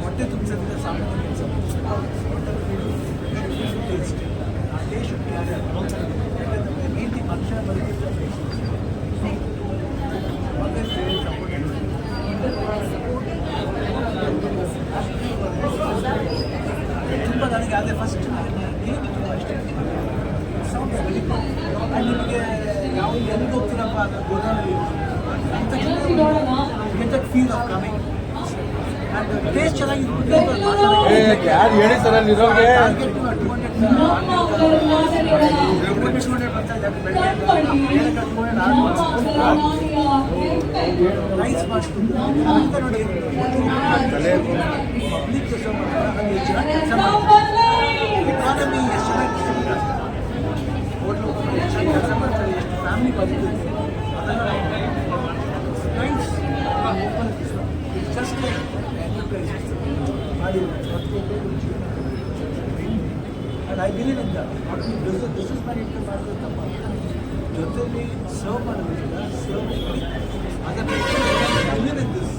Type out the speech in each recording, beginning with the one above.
ಹೊಟ್ಟೆ ತುಂಬಿಸಿದ್ರೆ ಸಾಮಾನ್ಯ ನೀತಿ ಮನುಷ್ಯ ತುಂಬ ನನಗೆ ಅದೇ ಫಸ್ಟ್ ಅಷ್ಟೇ ಸೌಂಡ್ ನಿಮಗೆ ಯಾವ ಎಲ್ಲಿ ಹೋಗ್ತೀರಪ್ಪ ಅದು Godavari feel of coming taste ಚೆನ್ನಾಗಿರುತ್ತೆ ಯಾರು ಹೇಳಿ ಸರ್ ಅಲ್ಲಿ ಇರೋಗೆ ನೈಸ್ ಮಾಡ್ತೀನಿ ನೋಡಿ ಪಬ್ಲಿಕ್ ಇಕಾನಮಿ ಎಷ್ಟು ಚೆನ್ನಾಗಿ ಹೋಟ್ಲು ಎಷ್ಟು ಕೆಲಸ ಮಾಡ್ತಾರೆ ಎಷ್ಟು ಫ್ಯಾಮಿಲಿ ಬದುಕಿದೆ ಅದೆಲ್ಲ ನೈಸ್ ಓಪನ್ ಜಸ್ಟ್ ಮಾಡಿ and I believe in that. This is my ಮಾಡಿದ್ರೆ ತಪ್ಪ ಜೊತೆಲಿ ಸರ್ವ್ ಮಾಡೋದಿಲ್ಲ ಸರ್ವ್ ಅದರ believe in this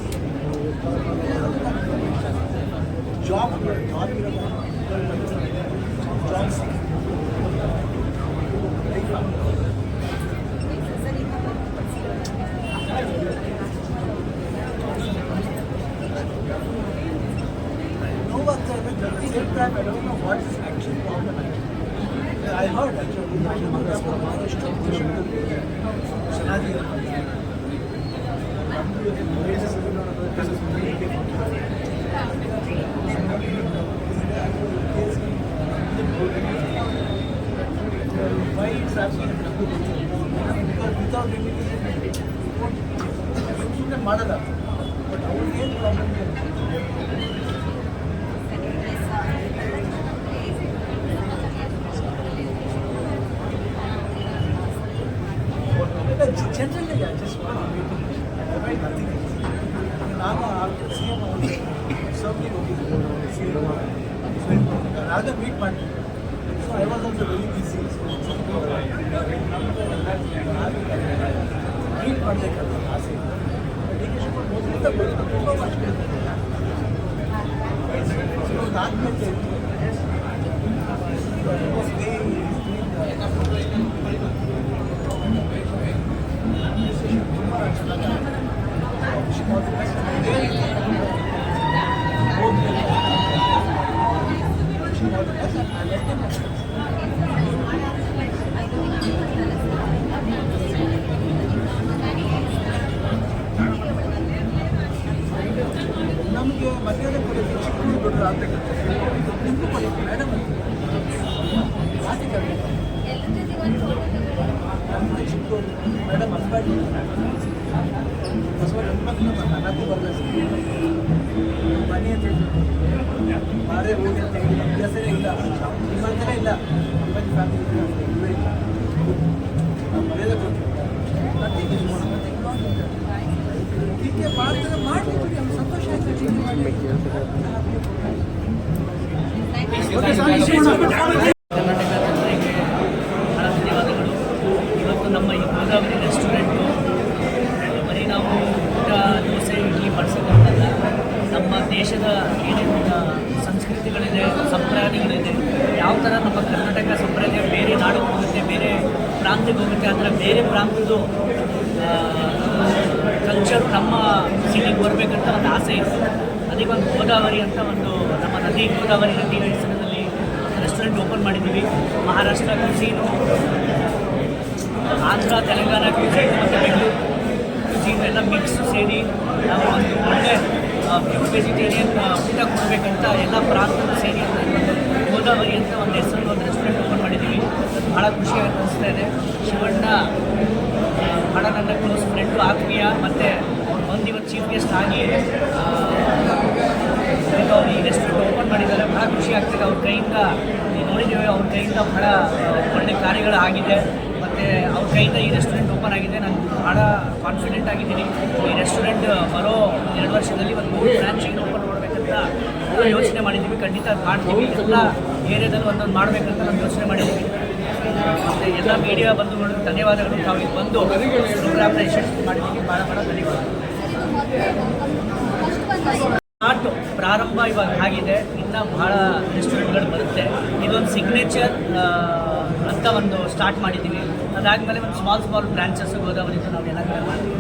job I don't know what is actually problematic. I heard actually why it's actually without limitation ಮಾಡಲ್ಲ but ಅವ್ರಿಗೆ ಏನು problem ಇದೆ generally I just want to meet him. I write nothing else. ನಾನು after CM certainly rather meet ಮಾಡಿ so I was also very busy meet ಮಾಡಬೇಕಂತ ಆಸೆ ಡಿಕೆಶನ್ ಮೊದಲಿಂದ ತುಂಬ ಅಷ್ಟೇ ಸೊ ಅದಾದ್ಮೇಲೆ ನಮಗೆ ಮರ್ಯಾದೆ ಕೊಡೋದು ಚಿಕ್ಕೂರು ದೊಡ್ಡ ಆಗಬೇಕಂತ ನಿಮಗೂ ಕೊಡಿ ಮೇಡಮ್ ನಮ್ಮದು ಚಿಕ್ಕೂರು ಮೇಡಮ್ ಹಸ್ಬೆಂಡ್ ಹಸ್ಬೆಂಡ್ ನನಗೂ ಬರಬೇಕು ಮನೆ ಅಂತ ಮಾರೇ ಹೋಗಿ ಅಂತ ಹೇಳಿ ಅಭ್ಯಾಸನೇ ಇಲ್ಲ ನಿಮ್ಮಂತಲೇ ಇಲ್ಲ ನಮ್ಮ ಫ್ಯಾಮಿಲಿ ಇಲ್ಲವೇ ಇಲ್ಲ ನಾವು ಮರ್ಯಾದೆ ಕೊಡ್ತೀವಿ ಹೀಗೆ ಮಾಡ್ತಾರೆ ಮಾಡಲಿಕ್ಕೆ ನಮ್ಗೆ ಸಂತೋಷ ಆಯಿತು ಕರ್ನಾಟಕ ಜನತೆಗೆ ಬಹಳ ಧನ್ಯವಾದಗಳು. ಇವತ್ತು ನಮ್ಮ ಈ ಗೋದಾವರಿ ರೆಸ್ಟೋರೆಂಟು ಬರೀ ನಾವು ಊಟ ದೋಸೆ ಇಡ್ಲಿ ಬಡಿಸೋದಲ್ಲ, ನಮ್ಮ ದೇಶದ ಏನೇನು ಸಂಸ್ಕೃತಿಗಳಿದೆ ಸಂಪ್ರದಾಯಗಳಿದೆ, ಯಾವ ಥರ ನಮ್ಮ ಕರ್ನಾಟಕ ಸಂಪ್ರದಾಯ ಬೇರೆ ನಾಡಿಗೆ ಹೋಗುತ್ತೆ, ಬೇರೆ ಪ್ರಾಂತ್ಯಕ್ಕೆ ಹೋಗುತ್ತೆ, ಆ ಥರ ಬೇರೆ ಪ್ರಾಂತ್ಯದ್ದು ಕಲ್ಚರ್ ನಮ್ಮ ಸಿಟಿಗೆ ಬರಬೇಕಂತ ಒಂದು ಆಸೆ ಇತ್ತು. ಅದಕ್ಕೆ ಒಂದು ಗೋದಾವರಿ ಅಂತ ಒಂದು ನಮ್ಮ ನದಿ ಗೋದಾವರಿ ನದಿ ಹೆಸರಿನಲ್ಲಿ ರೆಸ್ಟೋರೆಂಟ್ ಓಪನ್ ಮಾಡಿದ್ದೀವಿ. ಮಹಾರಾಷ್ಟ್ರ ಕ್ಯೂಸೀನು, ಆಂಧ್ರ ತೆಲಂಗಾಣ ಕ್ಯೂಸೀನ್ ಮತ್ತು ಬೆಂಗಳೂರು ಕ್ಯೂಸೀನ್ ಎಲ್ಲ ಮಿಕ್ಸ್ ಸೇರಿ ನಾವು ಒಂದು ಒಳ್ಳೆ ಪ್ಯೂರ್ ವೆಜಿಟೇರಿಯನ್ ಊಟ ಕೊಡಬೇಕಂತ ಎಲ್ಲ ಪ್ರಾಂತದ ಸೇರಿ ಗೋದಾವರಿ ಅಂತ ಒಂದು ಹೆಸರು ಒಂದು ರೆಸ್ಟೋರೆಂಟ್ ಓಪನ್ ಮಾಡಿದ್ದೀವಿ. ಭಾಳ ಖುಷಿಯಾಗಿ ಅನಿಸ್ತಾ ಇದೆ. ಶಿವಣ್ಣ ಭಾಳ ನನ್ನ ಕ್ಲೋಸ್ ಫ್ರೆಂಡು, ಆತ್ಮೀಯ, ಮತ್ತು ಅವ್ರು ಬಂದು ಇವತ್ತು ಚೀಫ್ ಗೆಸ್ಟ್ ಆಗಿ ಅವ್ರು ಈ ರೆಸ್ಟೋರೆಂಟ್ ಓಪನ್ ಮಾಡಿದ್ದಾರೆ. ಭಾಳ ಖುಷಿ ಆಗ್ತಿದೆ. ಅವ್ರ ಕೈಯಿಂದ ನೋಡಿದ್ದೇವೆ, ಅವ್ರ ಕೈಯಿಂದ ಭಾಳ ಒಳ್ಳೆ ಕಾರ್ಯಗಳಾಗಿದೆ ಮತ್ತು ಅವ್ರ ಕೈಯಿಂದ ಈ ರೆಸ್ಟೋರೆಂಟ್ ಓಪನ್ ಆಗಿದೆ. ನಾನು ಭಾಳ ಕಾನ್ಫಿಡೆಂಟ್ ಆಗಿದ್ದೀನಿ ಈ ರೆಸ್ಟೋರೆಂಟ್ ಬರೋ 2 ವರ್ಷದಲ್ಲಿ ಒಂದು 3 ಬ್ರಾಂಚ್ ಓಪನ್ ಮಾಡಬೇಕಂತ ಅಂತ ಯೋಚನೆ ಮಾಡಿದ್ದೀವಿ. ಖಂಡಿತ ಅದ್ ಮಾಡ್ತೀವಿ. ಎಲ್ಲ ಏರಿಯಾದಲ್ಲೂ ಒಂದೊಂದು ಮಾಡಬೇಕಂತ ನಾವು ಯೋಚನೆ ಮಾಡಿದ್ದೀವಿ. ಮತ್ತು ಎಲ್ಲ ಮೀಡಿಯಾ ಬಂಧುಗಳು ಧನ್ಯವಾದಗಳು. ನಾವು ಇಲ್ಲಿ ಬಂದು ಪ್ರೋಗ್ರಾಮ್ನ ಯಶಸ್ವಿ ಮಾಡಿದ್ದೀವಿ. ಭಾಳ ಧನ್ಯವಾದ. ಸ್ಟಾರ್ಟ್ ಪ್ರಾರಂಭ ಇವಾಗ ಆಗಿದೆ. ಇನ್ನು ಭಾಳ ರೆಸ್ಟೋರೆಂಟ್ಗಳು ಬರುತ್ತೆ. ಇದೊಂದು ಸಿಗ್ನೇಚರ್ ಅಂತ ಒಂದು ಸ್ಟಾರ್ಟ್ ಮಾಡಿದ್ದೀವಿ. ಅದಾದಮೇಲೆ ಒಂದು ಸ್ಮಾಲ್ ಬ್ರಾಂಚಸ್ ಗೋದಾವರಿದು ನಾವು ಎಲ್ಲ ಕಡೆ ಮಾಡ್ತೀವಿ.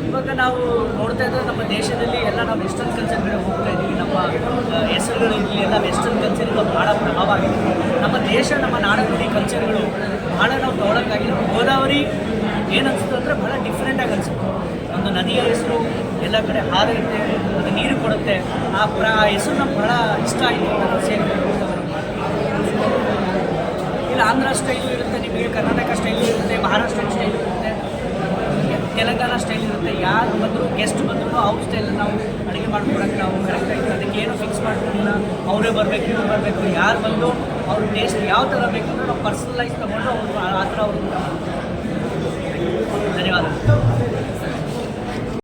ಇವಾಗ ನಾವು ನೋಡ್ತಾ ಇದ್ದರೆ ನಮ್ಮ ದೇಶದಲ್ಲಿ ಎಲ್ಲ ನಾವು ವೆಸ್ಟರ್ನ್ ಕಲ್ಚರ್ ಕಡೆ ಹೋಗ್ತಾ ಇದ್ದೀವಿ. ನಮ್ಮ ಹೆಸರುಗಳು ಇಲ್ಲಿ ಎಲ್ಲ ವೆಸ್ಟರ್ನ್ ಕಲ್ಚರಿಂದ ಭಾಳ ಪ್ರಭಾವ ಆಗಿದೆ. ನಮ್ಮ ದೇಶ, ನಮ್ಮ ನಾಡನುಡಿ ಕಲ್ಚರ್ಗಳು ಭಾಳ ನಾವು ತೊಗೊಳಕ್ಕಾಗಿಲ್ಲ. ಗೋದಾವರಿ ಏನನ್ಸುತ್ತೆ ಅಂದರೆ ಭಾಳ ಡಿಫ್ರೆಂಟಾಗಿ ಅನಿಸುತ್ತೆ. ಒಂದು ನದಿಯ ಹೆಸರು ಎಲ್ಲ ಕಡೆ ಹಾರುತ್ತೆ, ಅದು ನೀರು ಕೊಡುತ್ತೆ. ಆ ಹೆಸರು ನಮ್ಗೆ ಭಾಳ ಇಷ್ಟ ಆಯಿತು ಅಂತ ನಾವು ಸೇರ್ತೀವಿ. ಇಲ್ಲಿ ಆಂಧ್ರ ಸ್ಟೈಲು ಇರುತ್ತೆ, ನಿಮಗೆ ಕರ್ನಾಟಕ ಸ್ಟೈಲು ಇರುತ್ತೆ, ಮಹಾರಾಷ್ಟ್ರ ಸ್ಟೈಲ್ ಇರುತ್ತೆ, ತೆಲಂಗಾಣ ಸ್ಟೈಲ್ ಇರುತ್ತೆ. ಯಾರು ಬಂದರೂ ಗೆಸ್ಟ್ ಬಂದರೂ ಅವ್ರ ಸ್ಟೈಲಲ್ಲಿ ನಾವು ಅಡುಗೆ ಮಾಡ್ಕೊಡೋಕ್ಕೆ ನಾವು ಕರೆಕ್ಟಾಗಿ ಅದಕ್ಕೆ ಏನೂ ಫಿಕ್ಸ್ ಮಾಡ್ಕೊಂಡಿಲ್ಲ. ಅವರೇ ಬರಬೇಕು, ಇವ್ರು ಬರಬೇಕು, ಯಾರು ಬಂದು ಅವ್ರ ಟೇಸ್ಟ್ ಯಾವ ಥರ ಬೇಕಂದ್ರೆ ನಾವು ಪರ್ಸನಲೈಸ್ ತೊಗೊಂಡು ಅವರು ಆ ಥರ ಅವರು